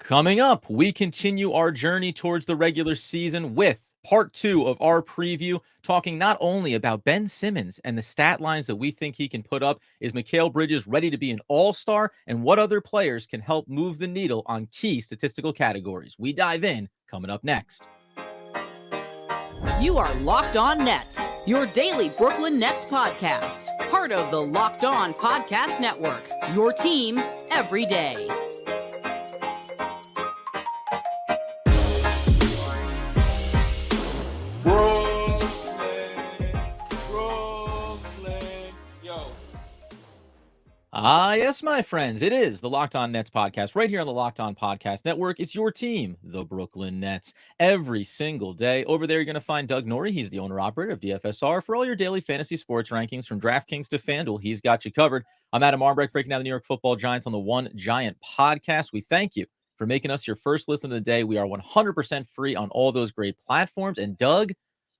Coming up, we continue our journey towards the regular season with part 2 of our preview, talking not only about Ben Simmons and the stat lines that we think he can put up. Is Mikal Bridges ready to be an all-star? And what other players can help move the needle on key statistical categories? We dive in coming up next. You are Locked On Nets, your daily Brooklyn Nets podcast. Part of the Locked On Podcast Network, your team every day. Yes, my friends, it is the Locked On Nets podcast right here on the Locked On Podcast Network. It's your team, the Brooklyn Nets, every single day. Over there, you're going to find Doug Norrie. He's the owner-operator of DFSR. For all your daily fantasy sports rankings from DraftKings to FanDuel, he's got you covered. I'm Adam Armbrecht, breaking down the New York Football Giants on the One Giant podcast. We thank you for making us your first listen of the day. We are 100% free on all those great platforms. And Doug,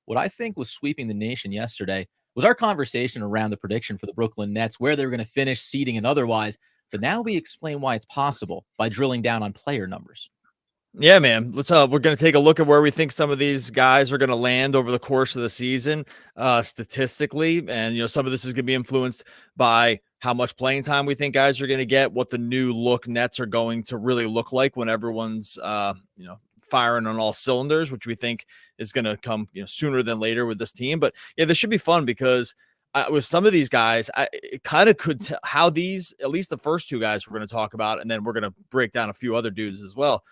what I think was sweeping the nation yesterday was our conversation around the prediction for the Brooklyn Nets, where they're going to finish, seeding and otherwise. But now we explain why it's possible by drilling down on player numbers. Yeah, man. We're going to take a look at where we think some of these guys are going to land over the course of the season, statistically. And, some of this is going to be influenced by how much playing time we think guys are going to get, what the new look Nets are going to really look like when everyone's, firing on all cylinders, which we think is going to come, sooner than later with this team. But yeah, this should be fun because with some of these guys, it kind of could tell how these, at least the first two guys we're going to talk about, and then we're going to break down a few other dudes as well.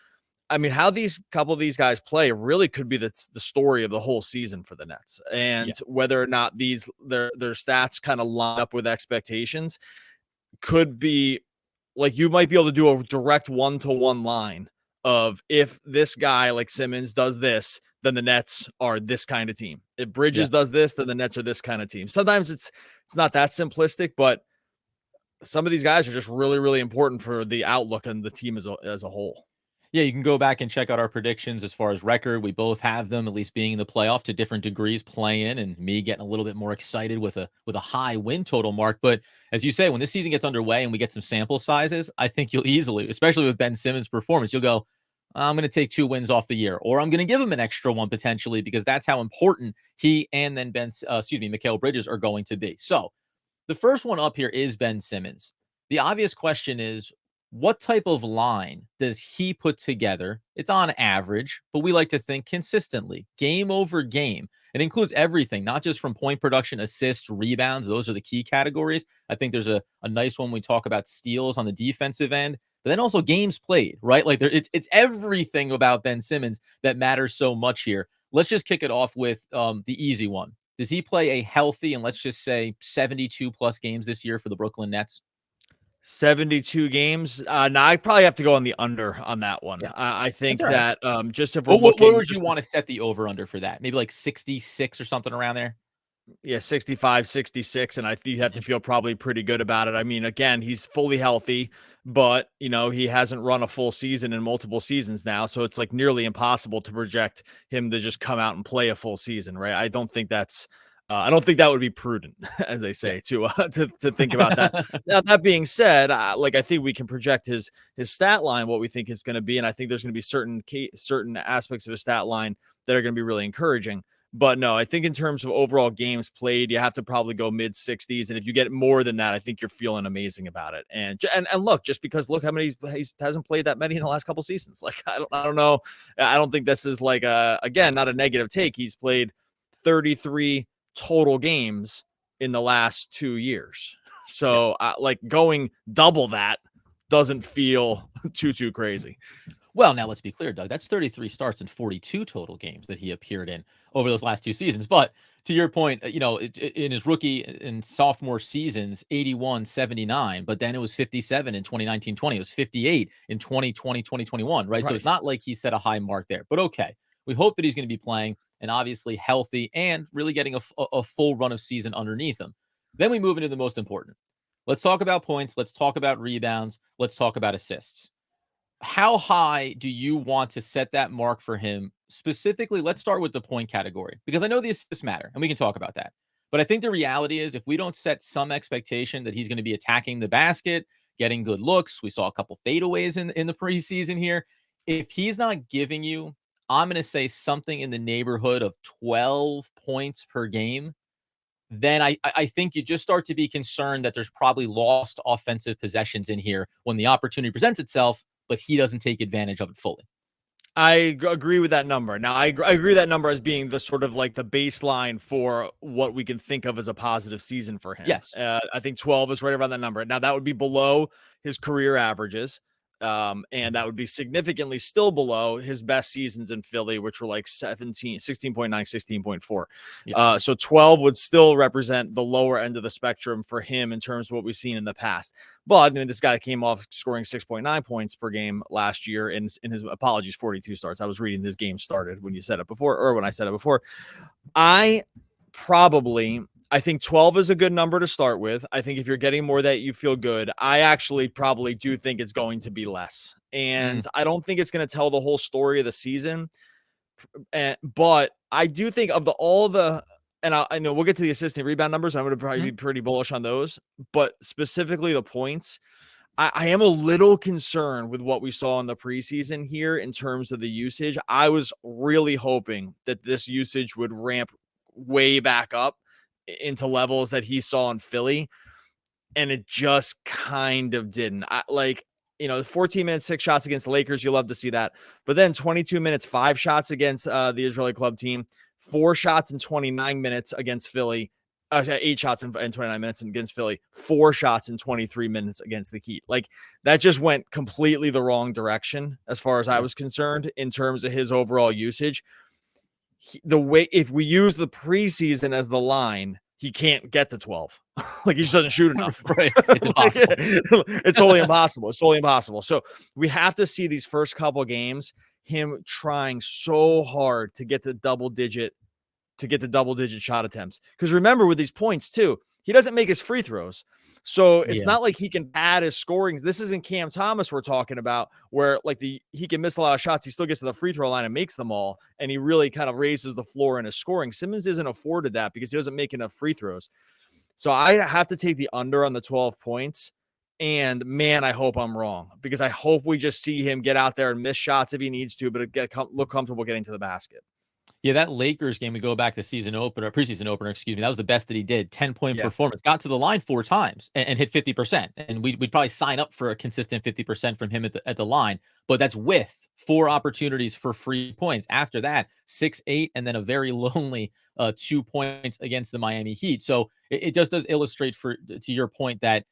I mean, how these couple of these guys play really could be the story of the whole season for the Nets, and whether or not their stats kind of line up with expectations could be like, you might be able to do a direct one-to-one line of, if this guy like Simmons does this, then the Nets are this kind of team. If Bridges does this, then the Nets are this kind of team. Sometimes it's not that simplistic, but some of these guys are just really, really important for the outlook and the team as a whole. Yeah, you can go back and check out our predictions as far as record. We both have them at least being in the playoff to different degrees, playing, and me getting a little bit more excited with a high win total mark. But as you say, when this season gets underway and we get some sample sizes, I think you'll easily, especially with Ben Simmons' performance, you'll go, I'm going to take 2 wins off the year, or I'm going to give him an extra one potentially, because that's how important he and then Mikal Bridges are going to be. So the first one up here is Ben Simmons. The obvious question is, what type of line does he put together? It's on average, but we like to think consistently, game over game. It includes everything, not just from point production, assists, rebounds. Those are the key categories. I think there's a nice one when we talk about steals on the defensive end, but then also games played, right? Like it's everything about Ben Simmons that matters so much here. Let's just kick it off with the easy one. Does he play a healthy, and let's just say 72 plus games this year for the Brooklyn Nets? 72 games. Now I probably have to go on the under on that one. Yeah. I think that just if we're looking, where would you want to set the over under for that? Maybe like 66 or something around there. Yeah, 65, 66, and I think you have to feel probably pretty good about it. I mean, again, he's fully healthy, but he hasn't run a full season in multiple seasons now, so it's like nearly impossible to project him to just come out and play a full season, right? I don't think that would be prudent, as they say, to think about that. Now, that being said, I think we can project his stat line, what we think it's going to be, and I think there's going to be certain aspects of his stat line that are going to be really encouraging. But no, I think in terms of overall games played, you have to probably go mid 60s, and if you get more than that, I think you're feeling amazing about it. And look, just because look how many he hasn't played that many in the last couple seasons. Like I don't know, I don't think this is like again, not a negative take. He's played 33 total games in the last 2 years. So going double that doesn't feel too crazy. Well, now let's be clear, Doug. That's 33 starts and 42 total games that he appeared in over those last 2 seasons. But to your point, in his rookie and sophomore seasons, 81, 79, but then it was 57 in 2019-20. It was 58 in 2020, 2021, right? So it's not like he set a high mark there. But okay, we hope that he's going to be playing and obviously healthy and really getting a full run of season underneath him. Then we move into the most important. Let's talk about points. Let's talk about rebounds. Let's talk about assists. How high do you want to set that mark for him? Specifically, let's start with the point category, because I know the assists matter, and we can talk about that. But I think the reality is, if we don't set some expectation that he's going to be attacking the basket, getting good looks, we saw a couple fadeaways in the preseason here. if he's not giving you, I'm going to say something in the neighborhood of 12 points per game, then I think you just start to be concerned that there's probably lost offensive possessions in here when the opportunity presents itself, but he doesn't take advantage of it fully. Agree with that number. Now, I agree that number as being the sort of like the baseline for what we can think of as a positive season for him. Yes. I think 12 is right around that number. Now, that would be below his career averages. And that would be significantly still below his best seasons in Philly, which were like 16.9, 16.4. Yeah. So 12 would still represent the lower end of the spectrum for him in terms of what we've seen in the past. But I mean, this guy came off scoring 6.9 points per game last year in his 42 starts. I was reading this game started when you said it before, or when I said it before. I think 12 is a good number to start with. I think if you're getting more that you feel good, I actually probably do think it's going to be less. And I don't think it's going to tell the whole story of the season. But I do think of I know we'll get to the assistant rebound numbers. I'm going to probably be pretty bullish on those, but specifically the points. I am a little concerned with what we saw in the preseason here in terms of the usage. I was really hoping that this usage would ramp way back up into levels that he saw in Philly, and it just kind of didn't. 14 minutes, 6 shots against the Lakers, you love to see that. But then 22 minutes, 5 shots against the Israeli club team, 4 shots in 29 minutes against Philly, 8 shots in 29 minutes against Philly, 4 shots in 23 minutes against the Heat. Like, that just went completely the wrong direction as far as I was concerned in terms of his overall usage. If we use the preseason as the line, he can't get to 12. Like, he just doesn't shoot enough. Right. It's impossible. It's totally impossible. It's totally impossible. So we have to see these first couple games, him trying so hard to get to double digit shot attempts. Because remember, with these points too, he doesn't make his free throws. So it's not like he can add his scoring. This isn't Cam Thomas we're talking about, where he can miss a lot of shots. He still gets to the free throw line and makes them all. And he really kind of raises the floor in his scoring. Simmons isn't afforded that because he doesn't make enough free throws. So I have to take the under on the 12 points. And man, I hope I'm wrong, because I hope we just see him get out there and miss shots if he needs to, but look comfortable getting to the basket. Yeah, that Lakers game, we go back to preseason opener, that was the best that he did. 10-point performance. Got to the line 4 times and hit 50%. And we'd probably sign up for a consistent 50% from him at the line. But that's with 4 opportunities for free points. After that, 6, 8, and then a very lonely 2 points against the Miami Heat. So it just does illustrate, to your point, that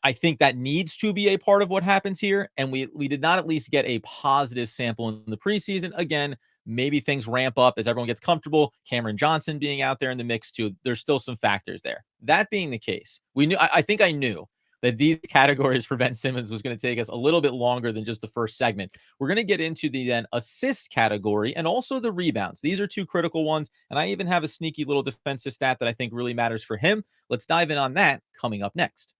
I think that needs to be a part of what happens here. And we did not at least get a positive sample in the preseason. Again, maybe things ramp up as everyone gets comfortable. Cameron Johnson being out there in the mix too. There's still some factors there. That being the case, I think I knew that these categories for Ben Simmons was going to take us a little bit longer than just the first segment. We're going to get into the then assist category and also the rebounds. These are 2 critical ones. And I even have a sneaky little defensive stat that I think really matters for him. Let's dive in on that coming up next.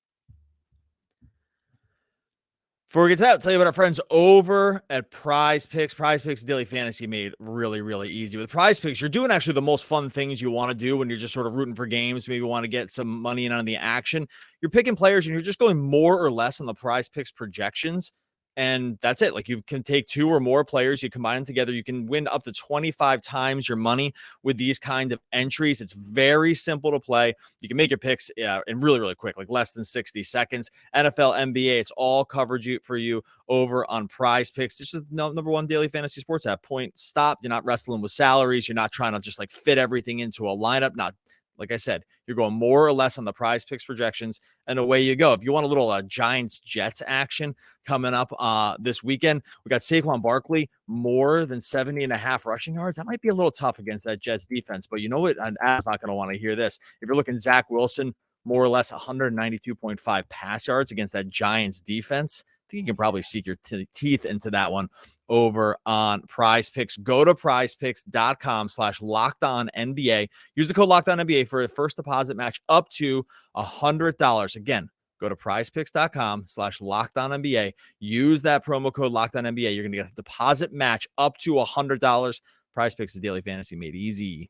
Before we get to that, I'll tell you about our friends over at Prize Picks. Prize Picks Daily Fantasy made really, really easy. With Prize Picks, you're doing actually the most fun things you want to do when you're just sort of rooting for games. Maybe you want to get some money in on the action. You're picking players and you're just going more or less on the Prize Picks projections. And that's it. Like, you can take 2 or more players, you combine them together. You can win up to 25 times your money with these kind of entries. It's very simple to play. You can make your picks in really, really quick, like less than 60 seconds. NFL, NBA, it's all covered for you over on Prize Picks. It's just the number 1 daily fantasy sports app. Point stop. You're not wrestling with salaries. You're not trying to just like fit everything into a lineup. Like I said, you're going more or less on the Prize Picks projections, and away you go. If you want a little Giants-Jets action coming up this weekend, we got Saquon Barkley, more than 70.5 rushing yards. That might be a little tough against that Jets defense, but you know what? Adam's not going to want to hear this. If you're looking Zach Wilson, more or less 192.5 pass yards against that Giants defense, I think you can probably sink your teeth into that one over on Prize Picks. Go to prizepicks.com/LockedOnNBA. Use the code LockedOnNBA for a first deposit match up to $100. Again, go to prizepicks.com/LockedOnNBA. Use that promo code LockedOnNBA. You're going to get a deposit match up to $100. Prize Picks is daily fantasy made easy.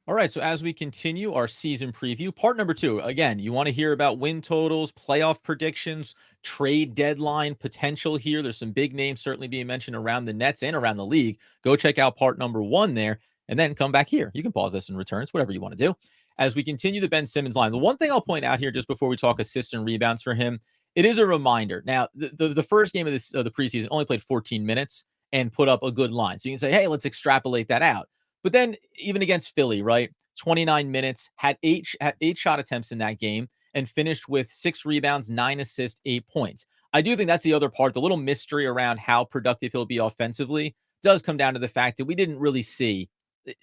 All right, so as we continue our season preview, part number 2, again, you want to hear about win totals, playoff predictions, trade deadline potential here. There's some big names certainly being mentioned around the Nets and around the league. Go check out part number 1 there and then come back here. You can pause this and return. It's whatever you want to do. As we continue the Ben Simmons line, the one thing I'll point out here just before we talk assists and rebounds for him, it is a reminder. Now, the first game of the preseason only played 14 minutes and put up a good line. So you can say, hey, let's extrapolate that out. But then even against Philly, right? 29 minutes, had eight shot attempts in that game and finished with 6 rebounds, 9 assists, 8 points. I do think that's the other part. The little mystery around how productive he'll be offensively does come down to the fact that we didn't really see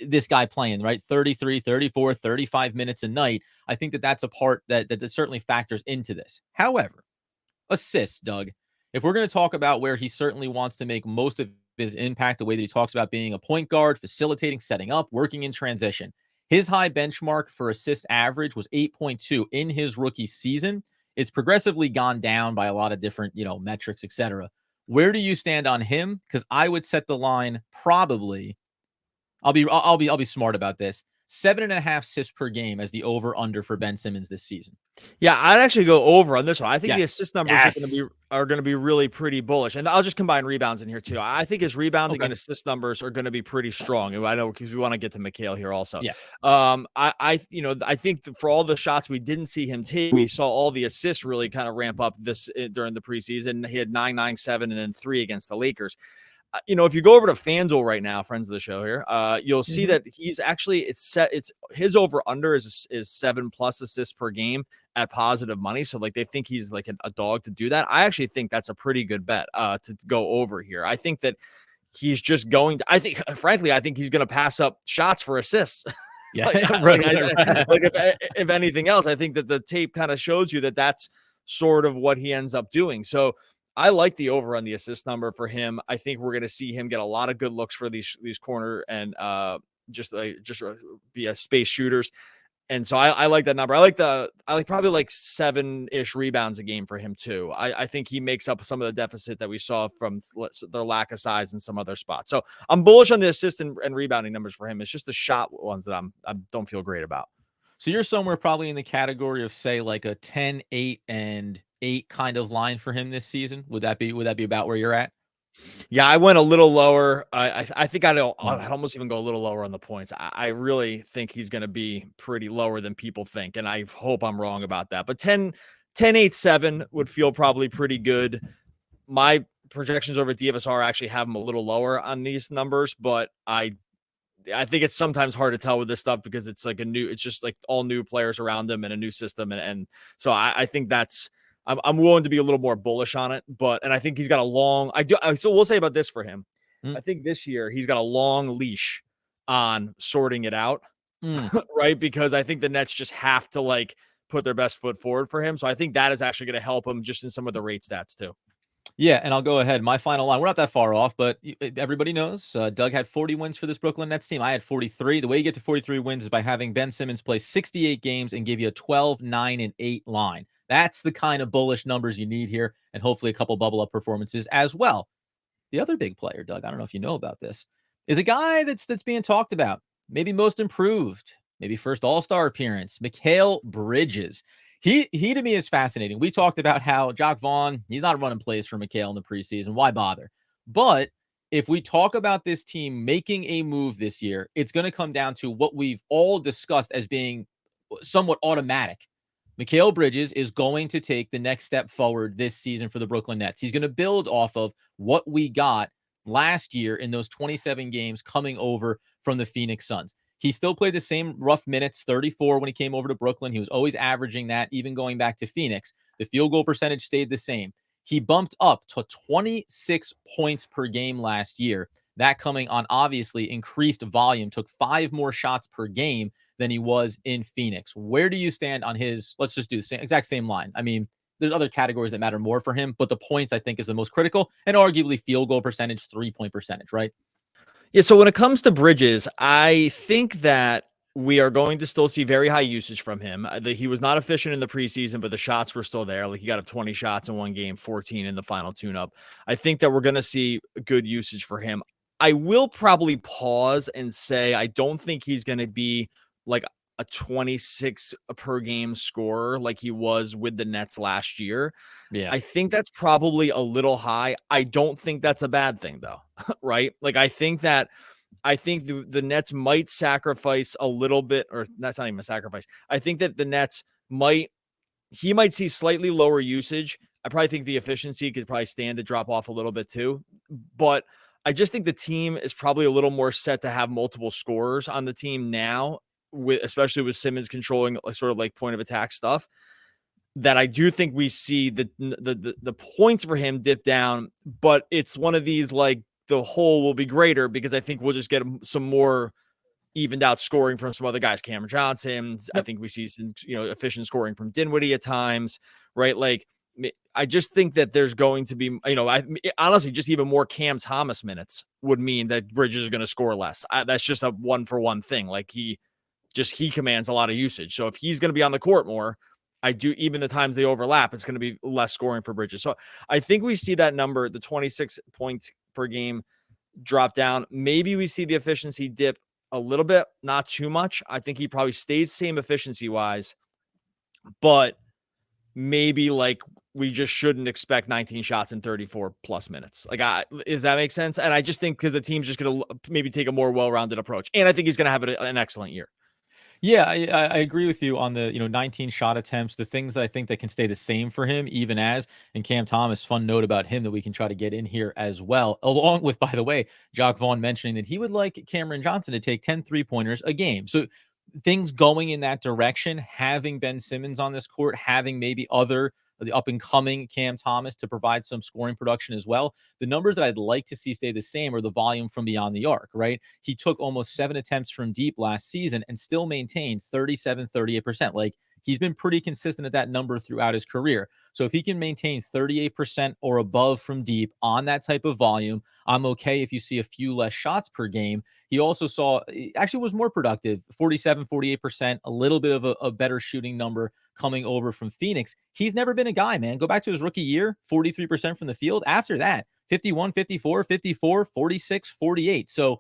this guy playing, right? 33, 34, 35 minutes a night. I think that that's a part that certainly factors into this. However, assists, Doug. If we're going to talk about where he certainly wants to make most of his impact, the way that he talks about being a point guard, facilitating, setting up, working in transition. His high benchmark for assist average was 8.2 in his rookie season. It's progressively gone down by a lot of different, metrics, etc. Where do you stand on him? Because I would set the line probably. I'll be smart about this. 7.5 assists per game as the over under for Ben Simmons this season. Yeah, I'd actually go over on this one. I think Yes. the assist numbers are going to be really pretty bullish, and I'll just combine rebounds in here too. I think his rebounding and assist numbers are going to be pretty strong. I know because we want to get to Mikal here also. Yeah. I think for all the shots we didn't see him take, we saw all the assists really kind of ramp up during the preseason. He had 9, 9, 7, and then 3 against the Lakers. If you go over to FanDuel right now, friends of the show here, you'll see that he's actually it's his over under is 7+ assists per game at positive money. So like they think he's like a dog to do that. I actually think that's a pretty good bet to go over here. I think that he's just going to, I think he's going to pass up shots for assists. Yeah. If anything else, I think that the tape kind of shows you that that's sort of what he ends up doing. So I like the over on the assist number for him. I think we're going to see him get a lot of good looks for these corner and just be a space shooters. And so I like that number. I like probably like 7-ish rebounds a game for him too. I think he makes up some of the deficit that we saw from their lack of size in some other spots. So I'm bullish on the assist and rebounding numbers for him. It's just the shot ones that I don't feel great about. So you're somewhere probably in the category of say like a 10, 8, and 8 kind of line for him this season. Would that be about where you're at? Yeah, I went a little lower. I think I'd almost even go a little lower on the points. I really think he's going to be pretty lower than people think, and I hope I'm wrong about that. But 10, 8, 7 would feel probably pretty good. My projections over at DFSR actually have him a little lower on these numbers, but I think it's sometimes hard to tell with this stuff because it's like it's just like all new players around them and a new system. And so I think I'm willing to be a little more bullish on it, and I think he's got a long, so we'll say about this for him. I think this year he's got a long leash on sorting it out, right? Because I think the Nets just have to like put their best foot forward for him. So I think that is actually going to help him just in some of the rate stats too. Yeah, and I'll go ahead. My final line, we're not that far off, but everybody knows Doug had 40 wins for this Brooklyn Nets team. I had 43. The way you get to 43 wins is by having Ben Simmons play 68 games and give you a 12, 9, and 8 line. That's the kind of bullish numbers you need here, and hopefully a couple bubble up performances as well. The other big player, Doug, I don't know if you know about this, is a guy that's being talked about. Maybe most improved, maybe first All-Star appearance, Mikal Bridges. He to me is fascinating. We talked about how Jacque Vaughn, he's not running plays for Mikal in the preseason. Why bother? But if we talk about this team making a move this year, it's going to come down to what we've all discussed as being somewhat automatic. Mikal Bridges is going to take the next step forward this season for the Brooklyn Nets. He's going to build off of what we got last year in those 27 games coming over from the Phoenix Suns. He still played the same rough minutes, 34 when he came over to Brooklyn. He was always averaging that, even going back to Phoenix. The field goal percentage stayed the same. He bumped up to 26 points per game last year. That coming on obviously increased volume, took 5 more shots per game than he was in Phoenix. Where do you stand on his, let's just do the exact same line. I mean, there's other categories that matter more for him, but the points I think is the most critical, and arguably field goal percentage, 3-point percentage, right? Yeah, so when it comes to Bridges, I think that we are going to still see very high usage from him. He was not efficient in the preseason, but the shots were still there. Like he got up 20 shots in one game, 14 in the final tune-up. I think that we're going to see good usage for him. I will probably pause and say I don't think he's going to be like a 26 per game scorer like he was with the Nets last year. Yeah. I think that's probably a little high. I don't think that's a bad thing though, right? Like I think the Nets might sacrifice a little bit, or that's not even a sacrifice. I think that the Nets he might see slightly lower usage. I probably think the efficiency could probably stand to drop off a little bit too. But I just think the team is probably a little more set to have multiple scorers on the team now, especially with Simmons controlling sort of like point of attack stuff. That I do think we see the points for him dip down, but it's one of these like the whole will be greater because I think we'll just get some more evened out scoring from some other guys. Cameron Johnson. Yep. I think we see some, efficient scoring from Dinwiddie at times, right? Like, I just think that there's going to be, honestly, just even more Cam Thomas minutes would mean that Bridges is going to score less. That's just a 1-for-1 thing. Like he commands a lot of usage. So if he's going to be on the court more, even the times they overlap, it's going to be less scoring for Bridges. So I think we see that number, the 26 points per game, drop down. Maybe we see the efficiency dip a little bit, not too much. I think he probably stays same efficiency wise, but maybe like we just shouldn't expect 19 shots in 34 plus minutes. Like, does that make sense? And I just think because the team's just going to maybe take a more well-rounded approach. And I think he's going to have an excellent year. Yeah, I agree with you on the 19 shot attempts, the things that I think that can stay the same for him, even as, and Cam Thomas, fun note about him that we can try to get in here as well, along with, by the way, Jock Vaughn mentioning that he would like Cameron Johnson to take 10 3-pointers a game. So things going in that direction, having Ben Simmons on this court, having maybe the up-and-coming Cam Thomas to provide some scoring production as well. The numbers that I'd like to see stay the same are the volume from beyond the arc, right? He took almost 7 attempts from deep last season and still maintained 38%. Like, he's been pretty consistent at that number throughout his career. So if he can maintain 38% or above from deep on that type of volume, I'm okay if you see a few less shots per game. He also actually was more productive, 47, 48%, a little bit of a better shooting number coming over from Phoenix. He's never been a guy, man. Go back to his rookie year, 43% from the field. After that, 51, 54, 54, 46, 48. So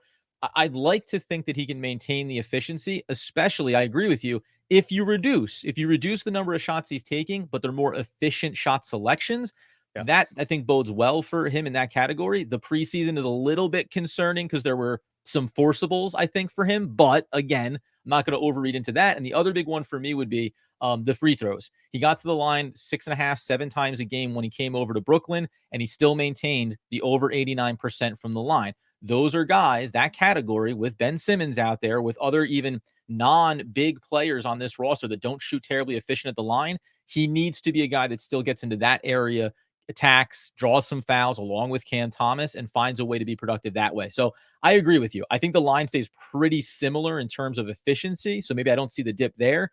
I'd like to think that he can maintain the efficiency, especially, I agree with you, if you reduce the number of shots he's taking, but they're more efficient shot selections. Yeah. That I think bodes well for him in that category. The preseason is a little bit concerning because there were some forcibles, I think, for him. But again, I'm not going to overread into that. And the other big one for me would be the free throws. He got to the line 6.5, 7 times a game when he came over to Brooklyn, and he still maintained the over 89% from the line. Those are guys, that category, with Ben Simmons out there, with other even non-big players on this roster that don't shoot terribly efficient at the line. He needs to be a guy that still gets into that area, attacks, draws some fouls along with Cam Thomas, and finds a way to be productive that way. So I agree with you. I think the line stays pretty similar in terms of efficiency. So maybe I don't see the dip there.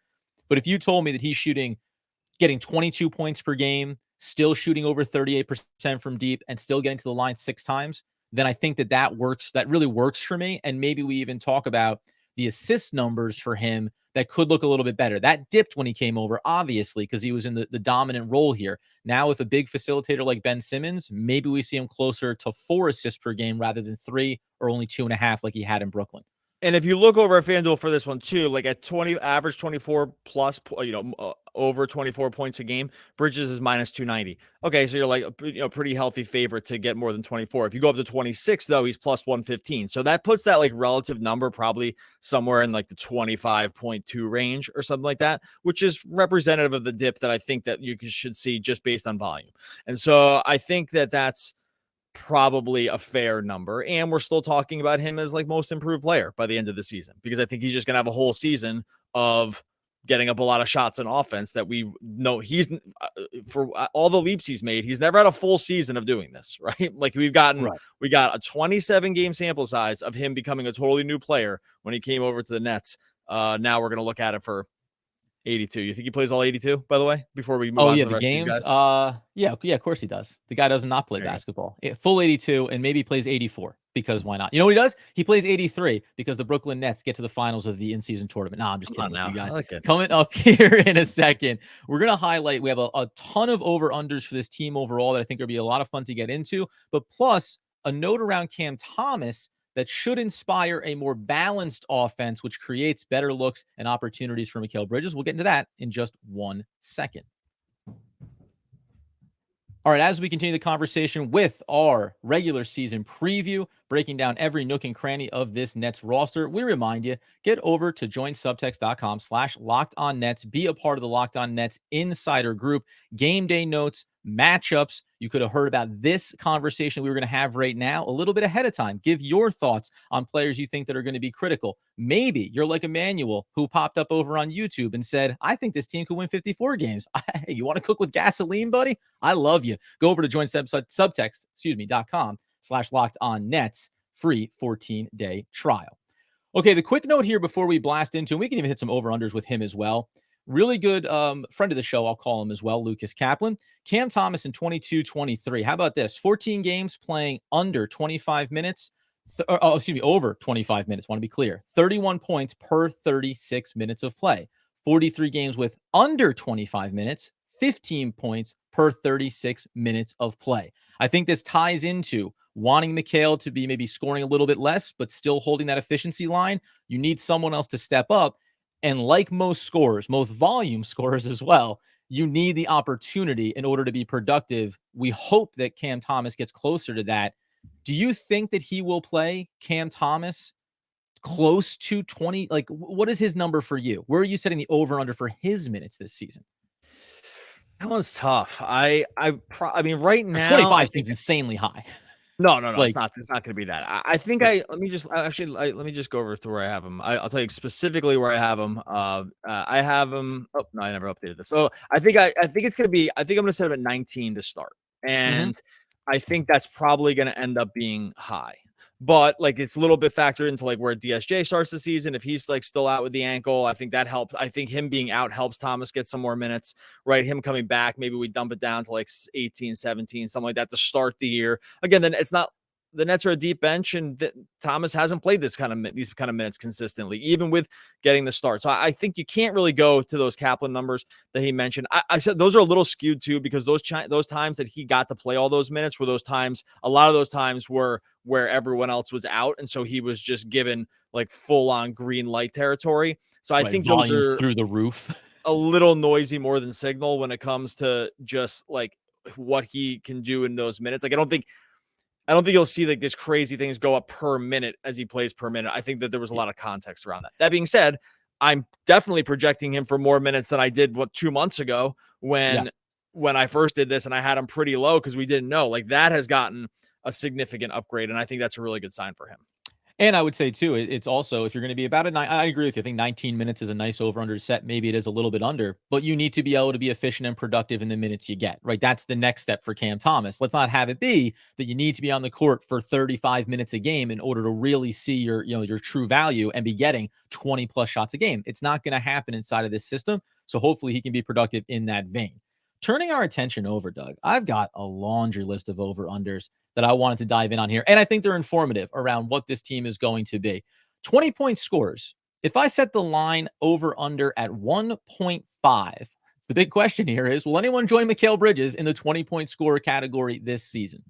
But if you told me that he's getting 22 points per game, still shooting over 38% from deep, and still getting to the line 6 times, then I think that works. That really works for me. And maybe we even talk about the assist numbers for him that could look a little bit better. That dipped when he came over, obviously, because he was in the dominant role here. Now with a big facilitator like Ben Simmons, maybe we see him closer to 4 assists per game rather than 3 or only 2.5 like he had in Brooklyn. And if you look over at FanDuel for this one too, like at average 24 plus, over 24 points a game, Bridges is minus 290. Okay, so you're like pretty healthy favorite to get more than 24. If you go up to 26 though, he's plus 115. So that puts that like relative number probably somewhere in like the 25.2 range or something like that, which is representative of the dip that I think that you should see just based on volume. And so I think that that's probably a fair number, and we're still talking about him as like most improved player by the end of the season, because I think he's just gonna have a whole season of getting up a lot of shots in offense that we know he's for all the leaps he's made. He's never had a full season of doing this, right? Like we got a 27 game sample size of him becoming a totally new player when he came over to the Nets. Now we're gonna look at it for 82. You think he plays all 82, by the way, before we move on to the rest games? of these guys? Yeah, of course he does. The guy does not play basketball. Full 82, and maybe plays 84 because why not? You know what he does? He plays 83 because the Brooklyn Nets get to the finals of the in-season tournament. I'm just kidding you guys. Like coming up here in a second, we're going to highlight, we have a ton of over-unders for this team overall that I think will be a lot of fun to get into, but plus a note around Cam Thomas that should inspire a more balanced offense, which creates better looks and opportunities for Mikal Bridges. We'll get into that in just 1 second. All right, as we continue the conversation with our regular season preview, breaking down every nook and cranny of this Nets roster, we remind you, get over to joinsubtext.com/LockedOnNets. Be a part of the Locked On Nets insider group, game day notes, matchups. You could have heard about this conversation we were going to have right now a little bit ahead of time. Give your thoughts on players you think that are going to be critical. Maybe you're like Emmanuel, who popped up over on YouTube and said, I think this team could win 54 games. Hey, you want to cook with gasoline, buddy? I love you. Go over to joinsubtext.com/LockedOnNets, free 14-day trial. Okay, the quick note here before we blast into, and we can even hit some over-unders with him as well. Really good friend of the show, I'll call him as well, Lucas Kaplan. Cam Thomas in 22-23. How about this? 14 games playing under 25 minutes. Over 25 minutes. Want to be clear. 31 points per 36 minutes of play. 43 games with under 25 minutes. 15 points per 36 minutes of play. I think this ties into wanting Mikal to be maybe scoring a little bit less, but still holding that efficiency line. You need someone else to step up. And like most scorers, most volume scorers as well, you need the opportunity in order to be productive. We hope that Cam Thomas gets closer to that. Do you think that he will play Cam Thomas close to 20? Like, what is his number for you? Where are you setting the over-under for his minutes this season? That one's tough. I mean, right now, 25 seems insanely high. No. Like, it's not going to be that. I think let me just go over to where I have him. I'll tell you specifically where I have him. I have him. Oh no, I never updated this. So I think it's going to be. I think I'm going to set him at 19 to start, and I think that's probably going to end up being high. But like it's a little bit factored into like where DSJ starts the season. If he's like still out with the ankle, I think that helps. I think him being out helps Thomas get some more minutes, right? Him coming back, maybe we dump it down to like 18, 17, something like that to start the year. Again, then it's not the Nets are a deep bench, and Thomas hasn't played these kind of minutes consistently, even with getting the start. So I think you can't really go to those Kaplan numbers that he mentioned. I said those are a little skewed too, because those times that he got to play all those minutes were those times. A lot of those times were where everyone else was out, and so he was just given like full on green light territory. So I think those are through the roof. A little noisy more than signal when it comes to just like what he can do in those minutes. Like I don't think you'll see like this crazy things go up per minute as he plays per minute. I think that there was a lot of context around that. That being said, I'm definitely projecting him for more minutes than I did 2 months ago when I first did this, and I had him pretty low because we didn't know. Like that has gotten a significant upgrade, and I think that's a really good sign for him. And I would say, too, it's also, if you're going to be about it, I agree with you. I think 19 minutes is a nice over-under set. Maybe it is a little bit under, but you need to be able to be efficient and productive in the minutes you get, right? That's the next step for Cam Thomas. Let's not have it be that you need to be on the court for 35 minutes a game in order to really see your true value and be getting 20-plus shots a game. It's not going to happen inside of this system, so hopefully he can be productive in that vein. Turning our attention over, Doug, I've got a laundry list of over-unders that I wanted to dive in on here. And I think they're informative around what this team is going to be. 20-point scores. If I set the line over under at 1.5, the big question here is, will anyone join Mikal Bridges in the 20-point scorer category this season?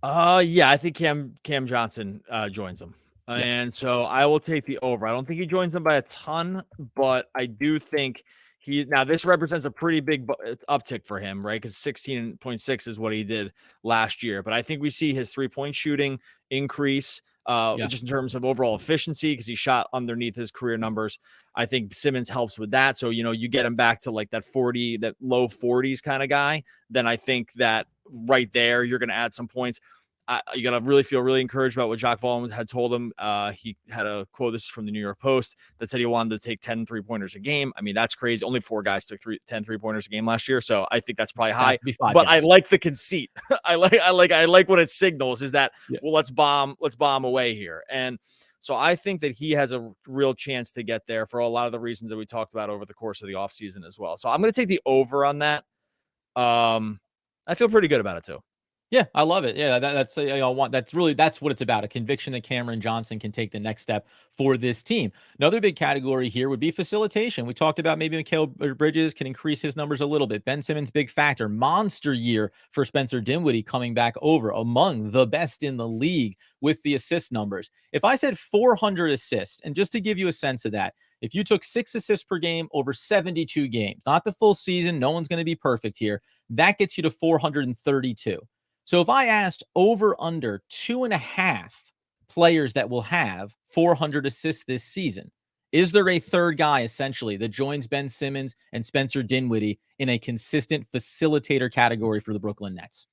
Yeah, I think Cam Johnson joins them. And so I will take the over. I don't think he joins them by a ton, but I do think now this represents a pretty big uptick for him, right? Because 16.6 is what he did last year. But I think we see his 3-point shooting increase just in terms of overall efficiency, because he shot underneath his career numbers. I think Simmons helps with that. So, you get him back to like that low 40s kind of guy. Then I think that right there, you're going to add some points. You got to really feel really encouraged about what Jacques Vaughn had told him. He had a quote, this is from the New York Post, that said he wanted to take 10 3-pointers a game. I mean, that's crazy. Only 4 guys took 10 3-pointers a game last year. So I think that's probably high, but I like the conceit. I like what it signals is that, well, let's bomb away here. And so I think that he has a real chance to get there for a lot of the reasons that we talked about over the course of the offseason as well. So I'm going to take the over on that. I feel pretty good about it too. Yeah, I love it. Yeah, that's that's what it's about, a conviction that Cameron Johnson can take the next step for this team. Another big category here would be facilitation. We talked about maybe Mikal Bridges can increase his numbers a little bit. Ben Simmons, big factor. Monster year for Spencer Dinwiddie coming back over, among the best in the league with the assist numbers. If I said 400 assists, and just to give you a sense of that, if you took 6 assists per game over 72 games, not the full season, no one's going to be perfect here, that gets you to 432. So if I asked over under 2.5 players that will have 400 assists this season, is there a third guy essentially that joins Ben Simmons and Spencer Dinwiddie in a consistent facilitator category for the Brooklyn Nets?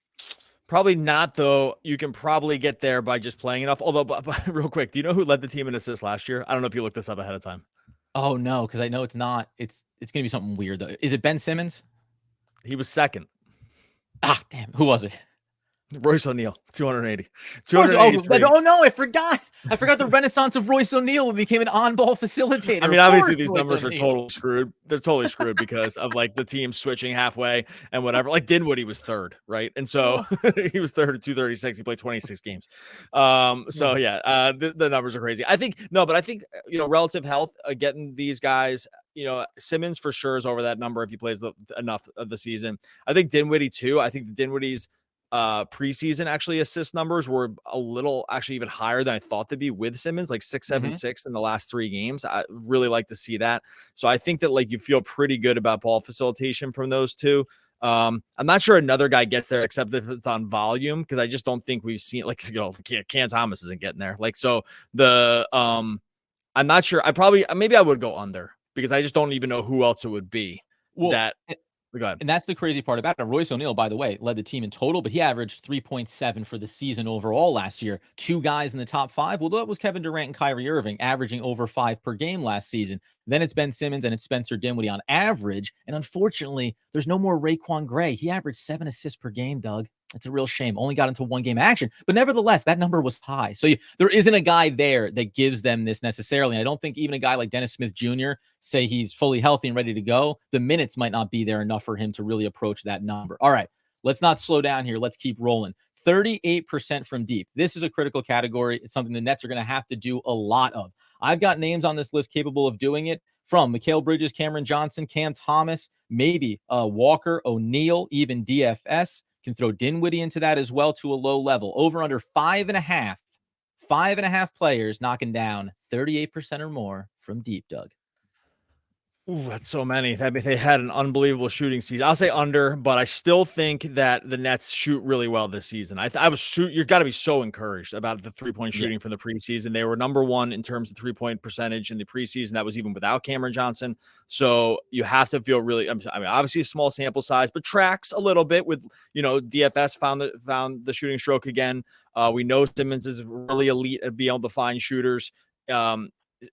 Probably not, though. You can probably get there by just playing enough. Although, but real quick, do you know who led the team in assists last year? I don't know if you looked this up ahead of time. Oh no, because I know it's not. It's going to be something weird though. Is it Ben Simmons? He was second. Ah, damn. Who was it? Royce O'Neal, 280. Oh no, I forgot. I forgot the renaissance of Royce O'Neal when he became an on-ball facilitator. I mean, obviously these numbers are totally screwed. They're totally screwed because of like the team switching halfway and whatever. Like Dinwiddie was third, right? And so he was third at 236. He played 26 games. So yeah, the numbers are crazy. I think relative health, getting these guys. Simmons for sure is over that number if he plays enough of the season. I think Dinwiddie too. I think the Dinwiddie's preseason actually assist numbers were a little actually even higher than I thought they'd be with Simmons, like 6, 7, 6 in the last 3 games. I really like to see that. So I think that like you feel pretty good about ball facilitation from those two. I'm not sure another guy gets there except if it's on volume, because I just don't think we've seen Cam Thomas isn't getting there. Like, so I'm not sure. Maybe I would go under because I just don't even know who else it would be. And that's the crazy part about it. Royce O'Neal, by the way, led the team in total, but he averaged 3.7 for the season overall last year. 2 guys in the top 5. Well, that was Kevin Durant and Kyrie Irving, averaging over 5 per game last season. Then it's Ben Simmons and it's Spencer Dinwiddie on average. And unfortunately, there's no more Raekwon Gray. He averaged 7 assists per game, Doug. It's a real shame. Only got into 1 game action, but nevertheless, that number was high. So there isn't a guy there that gives them this necessarily. And I don't think even a guy like Dennis Smith Jr., say he's fully healthy and ready to go, the minutes might not be there enough for him to really approach that number. All right, let's not slow down here. Let's keep rolling. 38% from deep. This is a critical category. It's something the Nets are going to have to do a lot of. I've got names on this list capable of doing it, from Mikal Bridges, Cameron Johnson, Cam Thomas, maybe Walker, O'Neal, even DFS. Can throw Dinwiddie into that as well to a low level. Over under 5.5 players knocking down 38% or more from deep, Doug. Ooh, that's so many. They had an unbelievable shooting season. I'll say under, but I still think that the Nets shoot really well this season. You've got to be so encouraged about the 3-point shooting from the preseason. They were number 1 in terms of 3-point percentage in the preseason. That was even without Cameron Johnson. So you have to feel really, obviously a small sample size, but tracks a little bit with, DFS found the shooting stroke again. We know Simmons is really elite at being able to find shooters.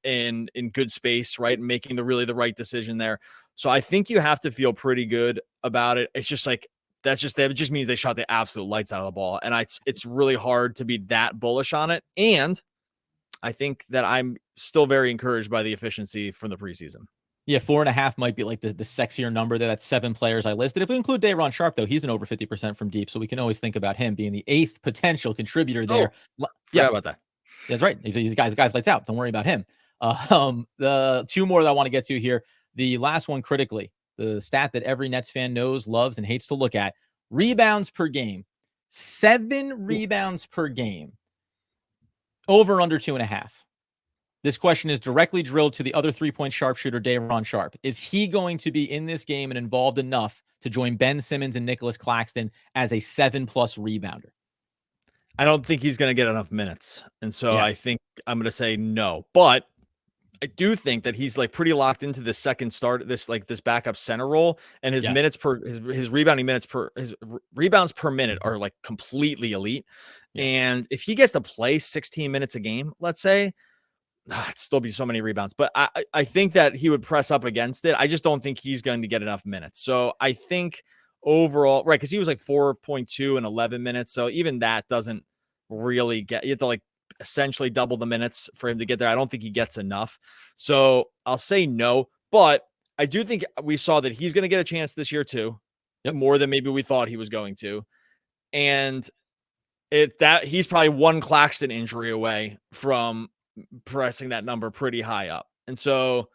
In good space, right? And making the right decision there. So I think you have to feel pretty good about it. It's just like, it just means they shot the absolute lights out of the ball. And it's really hard to be that bullish on it. And I think that I'm still very encouraged by the efficiency from the preseason. Yeah, 4.5 might be like the sexier number there. That's 7 players I listed. If we include Day'Ron Sharpe, though, he's an over 50% from deep. So we can always think about him being the 8th potential contributor there. Forgot about that. That's right. He's a guy's lights out. Don't worry about him. The 2 more that I want to get to here. The last one critically, the stat that every Nets fan knows, loves, and hates to look at: rebounds per game. 7 rebounds per game. Over under 2.5. This question is directly drilled to the other 3-point sharpshooter, Day'Ron Sharpe. Is he going to be in this game and involved enough to join Ben Simmons and Nicholas Claxton as a 7+ rebounder? I don't think he's going to get enough minutes. And so I think I'm going to say no. But I do think that he's like pretty locked into the second start, this backup center role, and his minutes his rebounding minutes his rebounds per minute are like completely elite. And if he gets to play 16 minutes a game, let's say, it'd still be so many rebounds, but I think that he would press up against it. I just don't think he's going to get enough minutes. So I think overall, right, because he was like 4.2 in 11 minutes. So even that doesn't really you have to like essentially double the minutes for him to get there. I don't think he gets enough. So I'll say no, but I do think we saw that he's going to get a chance this year too, more than maybe we thought he was going to. And he's probably one Claxton injury away from pressing that number pretty high up. And so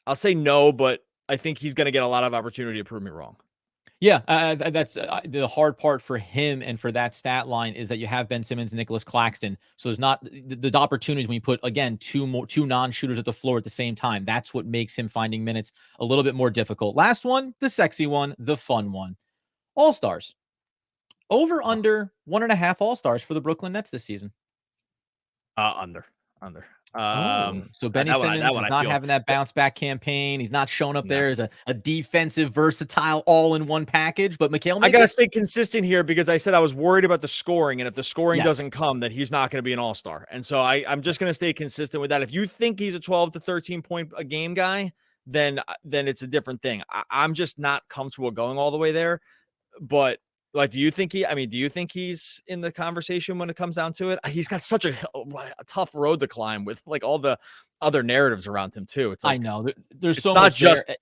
I'll say no, but I think he's going to get a lot of opportunity to prove me wrong. Yeah, that's the hard part for him and for that stat line is that you have Ben Simmons and Nicholas Claxton. So there's not the opportunities when you put, again, two non-shooters at the floor at the same time. That's what makes him finding minutes a little bit more difficult. Last one, the sexy one, the fun one. All-Stars. Over under 1.5 All-Stars for the Brooklyn Nets this season. Under. So Benny Simmons is not having that bounce back campaign. He's not showing up there as a defensive, versatile, all-in-one package. But Mikal, I gotta stay consistent here because I said I was worried about the scoring, and if the scoring doesn't come, then he's not going to be an all-star. And so I'm just going to stay consistent with that. If you think he's a 12 to 13 point a game guy, then it's a different thing. I'm just not comfortable going all the way there. But like, do you think he's in the conversation when it comes down to it? He's got such a tough road to climb with like all the other narratives around him too. It's like, I know there's so much just there.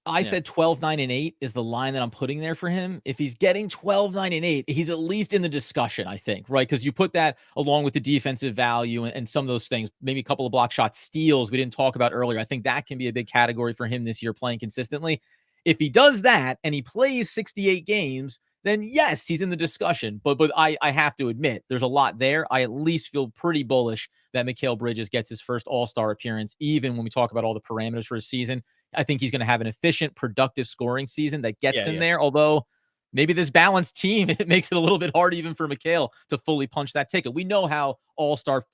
I said 12, 9, and 8 is the line that I'm putting there for him. If he's getting 12, 9, and 8, he's at least in the discussion, I think, right? Because you put that along with the defensive value and some of those things, maybe a couple of block shots, steals we didn't talk about earlier. I think that can be a big category for him this year, playing consistently. If he does that and he plays 68 games, then yes, he's in the discussion. But I have to admit, there's a lot there. I at least feel pretty bullish that Mikal Bridges gets his first All-Star appearance, even when we talk about all the parameters for his season. I think he's going to have an efficient, productive scoring season that gets him there. Although maybe this balanced team, it makes it a little bit hard even for Mikal to fully punch that ticket. We know how All-Star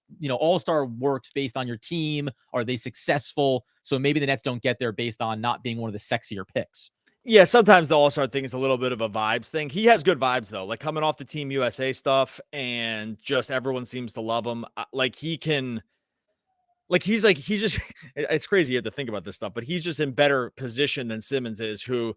works based on your team. Are they successful? So maybe the Nets don't get there based on not being one of the sexier picks. Yeah, sometimes the All-Star thing is a little bit of a vibes thing. He has good vibes, though, like coming off the Team USA stuff, and just everyone seems to love him. It's crazy you have to think about this stuff, but he's just in better position than Simmons is, who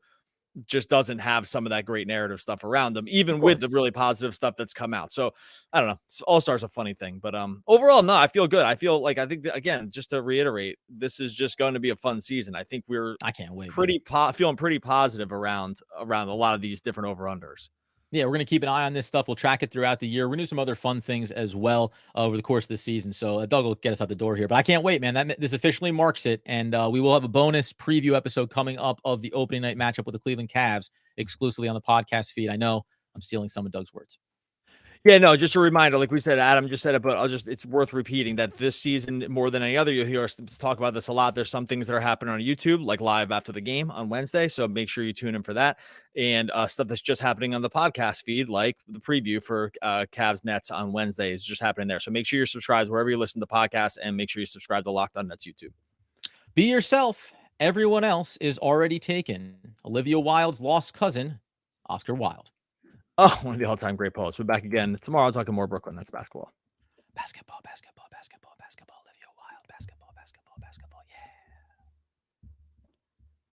just doesn't have some of that great narrative stuff around them, even with the really positive stuff that's come out. So I don't know. All-Star's a funny thing, but overall, no, I feel good. I think that, again, just to reiterate, this is just going to be a fun season. I think I can't wait. Feeling pretty positive around a lot of these different over-unders. Yeah, we're going to keep an eye on this stuff. We'll track it throughout the year. We're going to do some other fun things as well over the course of the season. So Doug will get us out the door here. But I can't wait, man. This officially marks it. And we will have a bonus preview episode coming up of the opening night matchup with the Cleveland Cavs exclusively on the podcast feed. I know I'm stealing some of Doug's words. Yeah, no, just a reminder, like we said, Adam just said it, but it's worth repeating that this season, more than any other, you'll hear us talk about this a lot. There's some things that are happening on YouTube, like live after the game on Wednesday. So make sure you tune in for that. And stuff that's just happening on the podcast feed, like the preview for Cavs Nets on Wednesday is just happening there. So make sure you're subscribed wherever you listen to podcasts, and make sure you subscribe to Locked On Nets YouTube. Be yourself. Everyone else is already taken. Olivia Wilde's lost cousin, Oscar Wilde. Oh, one of the all-time great poets. We're back again tomorrow talking more Brooklyn Nets basketball. Basketball.